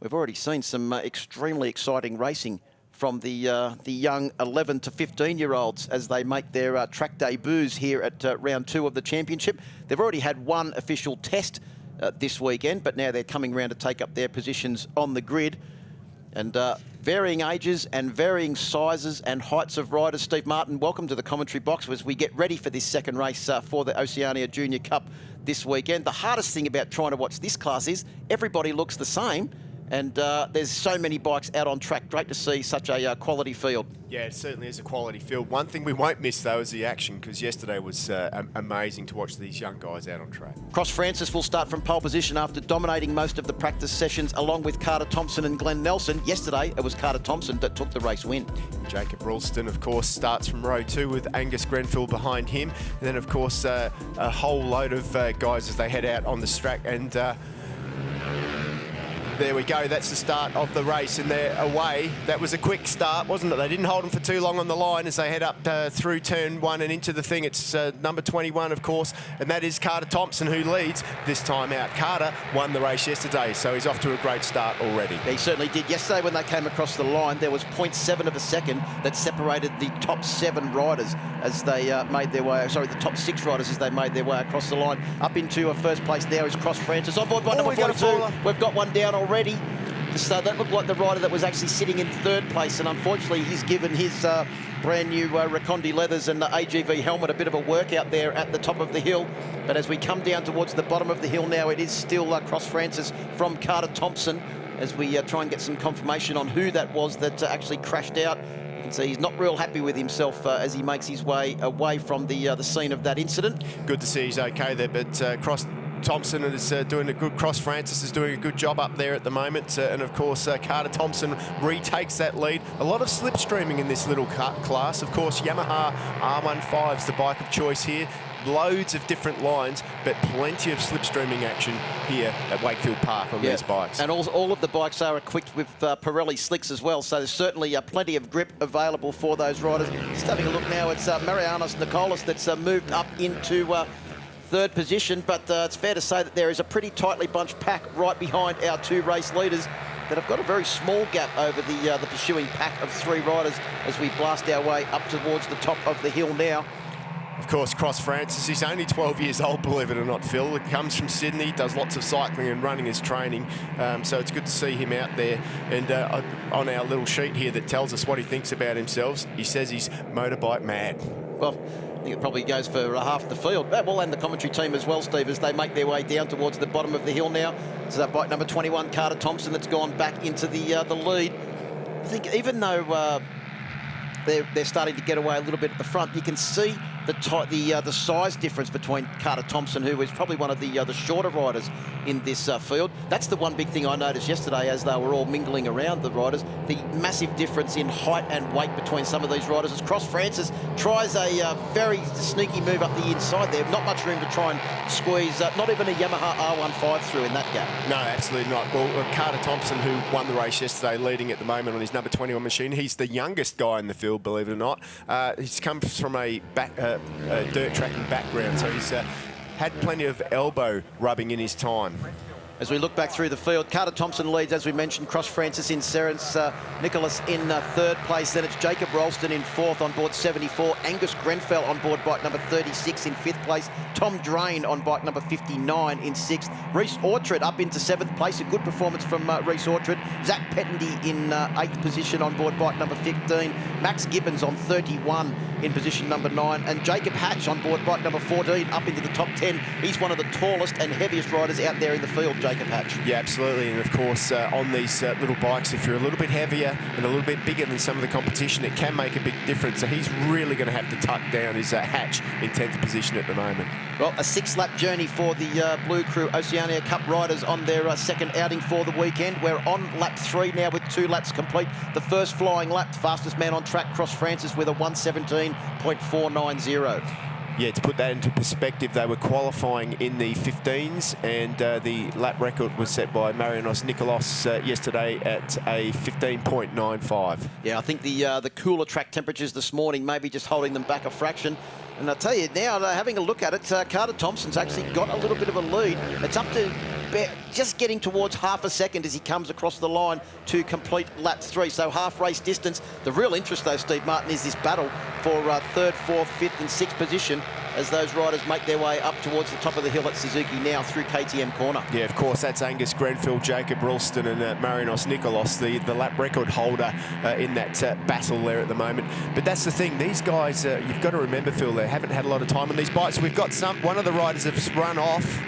we've already seen some extremely exciting racing from the young 11 to 15-year-olds as they make their track debuts here at round 2 of the championship. They've already had one official test this weekend, but now they're coming round to take up their positions on the grid. And varying ages and varying sizes and heights of riders. Steve Martin, welcome to the commentary box as we get ready for this second race for the Oceania Junior Cup this weekend. The hardest thing about trying to watch this class is everybody looks the same, and there's so many bikes out on track. Great to see such a quality field. Yeah, it certainly is a quality field. One thing we won't miss, though, is the action, because yesterday was amazing to watch these young guys out on track. Cross Francis will start from pole position after dominating most of the practice sessions, along with Carter Thompson and Glenn Nelson. Yesterday, it was Carter Thompson that took the race win. Jacob Ralston, of course, starts from row 2 with Angus Grenfell behind him. And then, of course, a whole load of guys as they head out on the track. And there we go, that's the start of the race, and they're away. That was a quick start, wasn't it? They didn't hold them for too long on the line as they head up through turn 1 and into the thing. It's number 21, of course, and that is Carter Thompson who leads this time out. Carter won the race yesterday, so he's off to a great start already. He certainly did. Yesterday when they came across the line, there was 0.7 of a second that separated the top 7 riders as they made their way, sorry, the top 6 riders as they made their way across the line. Up into first place now is Cross Francis. On board by number 42. We've got one down already. So that looked like the rider that was actually sitting in 3rd place, and unfortunately he's given his brand new Recondi leathers and the AGV helmet a bit of a workout there at the top of the hill. But as we come down towards the bottom of the hill now, it is still Cross Francis from Carter Thompson as we try and get some confirmation on who that was that actually crashed out. You can see he's not real happy with himself as he makes his way away from the scene of that incident. Good to see he's okay there, but Cross Thompson is doing a good. Cross Francis is doing a good job up there at the moment, and of course Carter Thompson retakes that lead. A lot of slipstreaming in this little class. Of course, Yamaha R15 is the bike of choice here. Loads of different lines, but plenty of slipstreaming action here at Wakefield Park on these bikes. And all of the bikes are equipped with Pirelli slicks as well, so there's certainly plenty of grip available for those riders. Just having a look now, it's Marianos Nicolas that's moved up into 3rd position, but it's fair to say that there is a pretty tightly bunched pack right behind our 2 race leaders that have got a very small gap over the pursuing pack of 3 riders as we blast our way up towards the top of the hill now. Of course, Cross Francis, he's only 12 years old, believe it or not, Phil. He comes from Sydney, does lots of cycling and running as training, so it's good to see him out there. And on our little sheet here that tells us what he thinks about himself, he says he's motorbike mad. Well, I think it probably goes for half the field. Well, and the commentary team as well, Steve, as they make their way down towards the bottom of the hill now. So that bike number 21, Carter Thompson, that's gone back into the lead. I think even though they're starting to get away a little bit at the front, you can see the size difference between Carter Thompson, who is probably one of the shorter riders in this field. That's the one big thing I noticed yesterday as they were all mingling around the riders, the massive difference in height and weight between some of these riders. As Cross Francis tries a very sneaky move up the inside there, not much room to try and squeeze, not even a Yamaha R15 through in that gap. No, absolutely not. Well, Carter Thompson, who won the race yesterday, leading at the moment on his number 21 machine, he's the youngest guy in the field, believe it or not. He's come from a dirt tracking background, so he's had plenty of elbow rubbing in his time. As we look back through the field, Carter Thompson leads, as we mentioned, Cross Francis in Serence, Nicholas in 3rd place. Then it's Jacob Ralston in 4th on board 74. Angus Grenfell on board bike number 36 in 5th place. Tom Drain on bike number 59 in 6th. Reece Orchard up into 7th place. A good performance from Reece Orchard. Zach Pettendy in 8th position on board bike number 15. Max Gibbons on 31 in position number 9. And Jacob Hatch on board bike number 14 up into the top 10. He's one of the tallest and heaviest riders out there in the field, Jacob Hatch. Yeah, absolutely. And of course, on these little bikes, if you're a little bit heavier and a little bit bigger than some of the competition, it can make a big difference. So he's really going to have to tuck down his Hatch in 10th position at the moment. Well, a 6-lap journey for the Blue Crew Oceania Cup riders on their second outing for the weekend. We're on lap 3 now with 2 laps complete. The first flying lap, fastest man on track, Cross Francis, with a 1:17.490. Yeah, to put that into perspective, they were qualifying in the 15s, and the lap record was set by Marianos Nicolas yesterday at a 15.95. Yeah, I think the cooler track temperatures this morning maybe just holding them back a fraction. And I'll tell you now, having a look at it, Carter Thompson's actually got a little bit of a lead. It's up to just getting towards half a second as he comes across the line to complete lap 3. So half race distance. The real interest, though, Steve Martin, is this battle for third, fourth, fifth and sixth position as those riders make their way up towards the top of the hill at Suzuki now through KTM corner. Yeah, of course, that's Angus Grenfell, Jacob Ralston and Marinos Nikolos, the lap record holder in that battle there at the moment. But that's the thing, these guys, you've got to remember, Phil, they haven't had a lot of time on these bikes. We've got one of the riders has run off,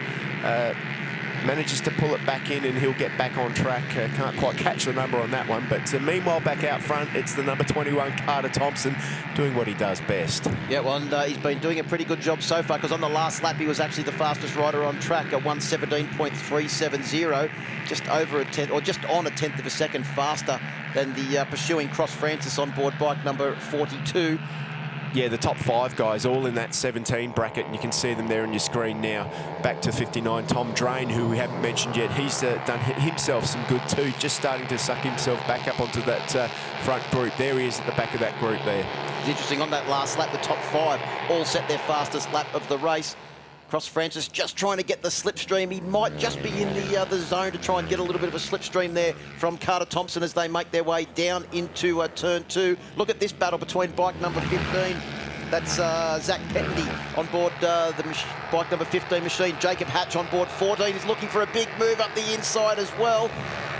manages to pull it back in and he'll get back on track. Can't quite catch the number on that one, but meanwhile back out front it's the number 21 Carter Thompson doing what he does best. Yeah, well, and he's been doing a pretty good job so far, because on the last lap he was actually the fastest rider on track at 1:17.370, just over a tenth, or just on a tenth of a second faster than the pursuing Cross Francis on board bike number 42. Yeah, the top 5 guys all in that 17 bracket, and you can see them there on your screen now. Back to 59, Tom Drain, who we haven't mentioned yet. He's done himself some good too, just starting to suck himself back up onto that front group. There he is at the back of that group there. It's interesting, on that last lap, the top 5 all set their fastest lap of the race. Cross Francis just trying to get the slipstream. He might just be in the zone to try and get a little bit of a slipstream there from Carter Thompson as they make their way down into turn 2. Look at this battle between bike number 15. That's Zach Petty on board the bike number 15 machine. Jacob Hatch on board 14 is looking for a big move up the inside as well.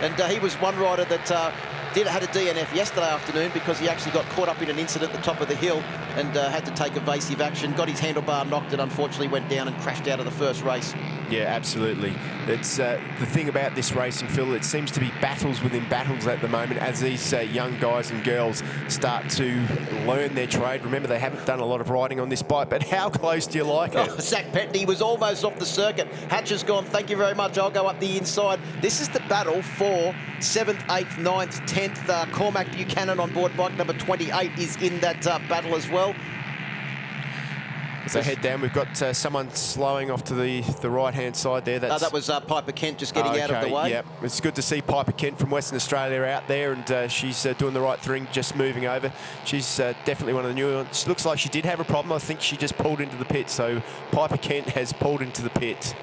And he was one rider that had a DNF yesterday afternoon because he actually got caught up in an incident at the top of the hill and had to take evasive action. Got his handlebar knocked and unfortunately went down and crashed out of the first race. Yeah, absolutely. It's the thing about this racing, Phil, it seems to be battles within battles at the moment as these young guys and girls start to learn their trade. Remember, they haven't done a lot of riding on this bike, but how close do you like it? Oh, Zach Petty was almost off the circuit. Hatch has gone, thank you very much, I'll go up the inside. This is the battle for 7th, 8th, 9th, 10th. Cormac Buchanan on board bike number 28 is in that battle as well. As they head down, we've got someone slowing off to the right-hand side there. That was Piper Kent just getting out of the way. Yeah, it's good to see Piper Kent from Western Australia out there, and she's doing the right thing, just moving over. She's definitely one of the new ones. Looks like she did have a problem. I think she just pulled into the pit, so Piper Kent has pulled into the pit.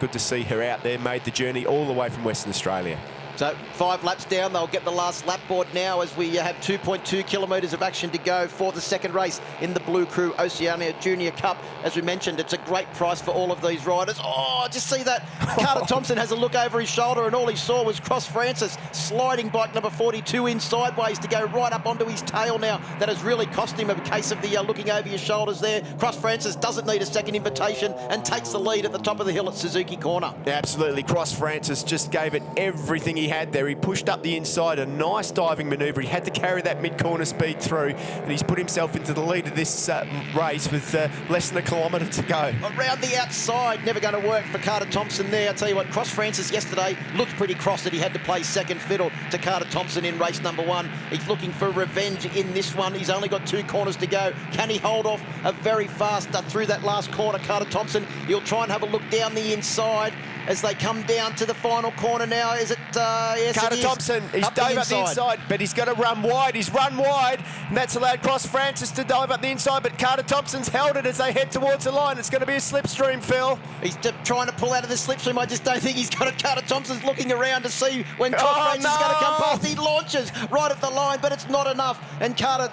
Good to see her out there, made the journey all the way from Western Australia. So 5 laps down, they'll get the last lap board now as we have 2.2 kilometres of action to go for the second race in the Blue Crew Oceania Junior Cup. As we mentioned, it's a great price for all of these riders. Oh, just see that. Carter Thompson has a look over his shoulder and all he saw was Cross Francis sliding bike number 42 in sideways to go right up onto his tail now. That has really cost him a case of the looking over your shoulders there. Cross Francis doesn't need a second invitation and takes the lead at the top of the hill at Suzuki corner. Absolutely. Cross Francis just gave it everything he had there. He pushed up the inside, a nice diving manoeuvre. He had to carry that mid-corner speed through, and he's put himself into the lead of this race with less than a kilometre to go. Around the outside, never going to work for Carter Thompson there. I tell you what, Cross Francis yesterday looked pretty cross that he had to play second fiddle to Carter Thompson in race number 1. He's looking for revenge in this one. He's only got 2 corners to go. Can he hold off a very fast through that last corner? Carter Thompson, he'll try and have a look down the inside as they come down to the final corner now. Is it? Yes, Carter Thompson, he's dove up the inside, but he's got to run wide. He's run wide, and that's allowed Cross Francis to dive up the inside, but Carter Thompson's held it as they head towards the line. It's going to be a slipstream, Phil. He's trying to pull out of the slipstream. I just don't think he's got it. Carter Thompson's looking around to see when Cross Francis is going to come past. He launches right at the line, but it's not enough, and Carter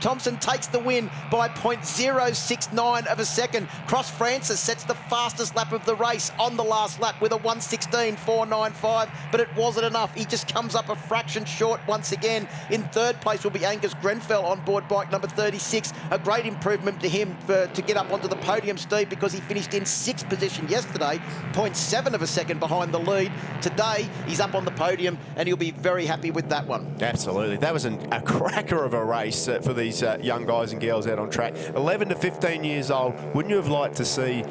Thompson takes the win by 0.069 of a second. Cross Francis sets the fastest lap of the race on the last lap with a 1:16.495, but it wasn't enough. He just comes up a fraction short once again. In third place will be Angus Grenfell on board bike number 36. A great improvement to him to get up onto the podium, Steve, because he finished in 6th position yesterday, 0.7 of a second behind the lead. Today, he's up on the podium, and he'll be very happy with that one. Absolutely. That was a cracker of a race for these young guys and girls out on track. 11 to 15 years old. Wouldn't you have liked to see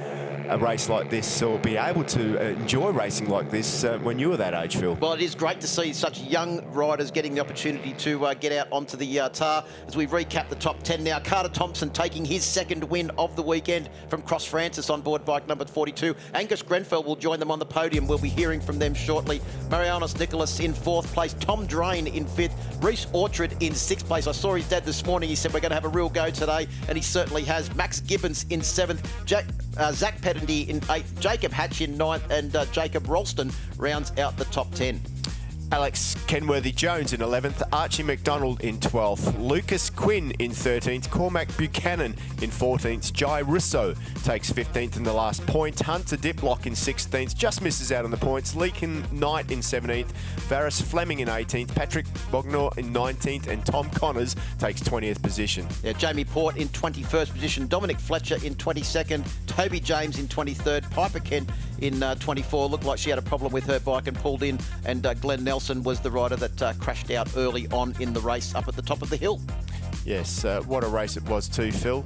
a race like this, or be able to enjoy racing like this when you were that age, Phil? Well, it is great to see such young riders getting the opportunity to get out onto the tar. As we recap the top 10 now, Carter Thompson taking his second win of the weekend from Cross Francis on board bike number 42. Angus Grenfell will join them on the podium. We'll be hearing from them shortly. Marianos Nicholas in 4th place. Tom Drain in 5th. Reece Orchard in 6th place. I saw his dad this morning. He said we're going to have a real go today, and he certainly has. Max Gibbons in 7th. Zach Petty Kennedy in 8th, Jacob Hatch in 9th, and Jacob Ralston rounds out the top 10. Alex Kenworthy-Jones in 11th, Archie McDonald in 12th, Lucas Quinn in 13th, Cormac Buchanan in 14th, Jai Russo takes 15th in the last point, Hunter Diplock in 16th, just misses out on the points, Leakin Knight in 17th, Varys Fleming in 18th, Patrick Bognor in 19th, and Tom Connors takes 20th position. Yeah, Jamie Port in 21st position, Dominic Fletcher in 22nd, Toby James in 23rd, Piper Kent in 24. Looked like she had a problem with her bike and pulled in, and Glenn Nelson was the rider that crashed out early on in the race up at the top of the hill. Yes, what a race it was too, Phil.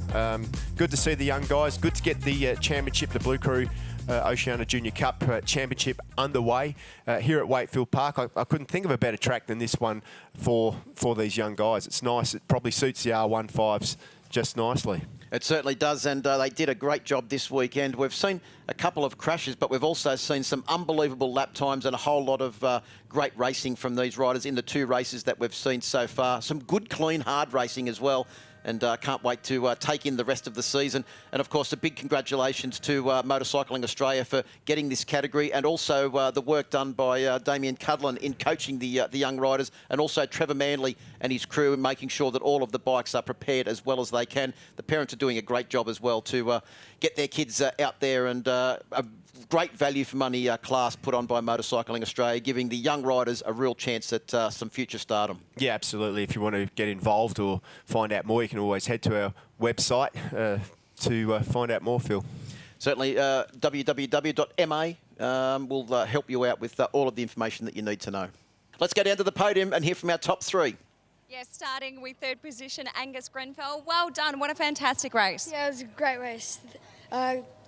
Good to see the young guys. Good to get the championship, the Blue Crew Oceania Junior Cup championship underway here at Wakefield Park. I couldn't think of a better track than this one for these young guys. It's nice. It probably suits the R15s just nicely. It certainly does, and they did a great job this weekend. We've seen a couple of crashes, but we've also seen some unbelievable lap times and a whole lot of great racing from these riders in the 2 races that we've seen so far. Some good, clean, hard racing as well, and can't wait to take in the rest of the season. And of course, a big congratulations to Motorcycling Australia for getting this category, and also the work done by Damien Cudlin in coaching the young riders, and also Trevor Manley and his crew in making sure that all of the bikes are prepared as well as they can. The parents are doing a great job as well to get their kids out there, and a great value for money class put on by Motorcycling Australia, giving the young riders a real chance at some future stardom. Yeah, absolutely. If you want to get involved or find out more, you can always head to our website to find out more, Phil. Certainly, www.ma will help you out with all of the information that you need to know. Let's go down to the podium and hear from our top 3. Yes, starting with 3rd position, Angus Grenfell. Well done. What a fantastic race. Yeah, it was a great race.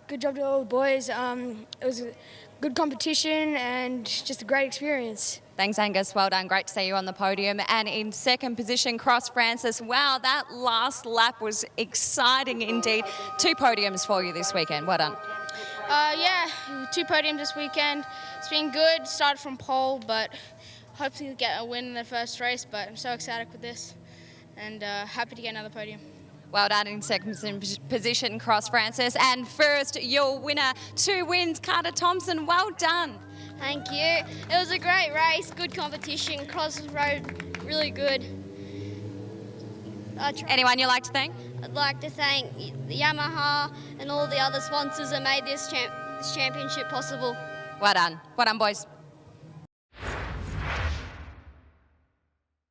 Good job to all the boys. It was a good competition and just a great experience. Thanks, Angus. Well done. Great to see you on the podium. And in 2nd position, Cross Francis. Wow, that last lap was exciting indeed. 2 podiums for you this weekend. Well done. Yeah, 2 podiums this weekend. It's been good. Started from pole, but hopefully we'll get a win in the first race. But I'm so ecstatic with this and happy to get another podium. Well done in 2nd position, Cross Francis. And first, your winner, 2 wins, Carter Thompson. Well done. Thank you. It was a great race, good competition. Cross rode really good. Anyone you'd like to thank? I'd like to thank Yamaha and all the other sponsors that made this championship possible. Well done. Well done, boys.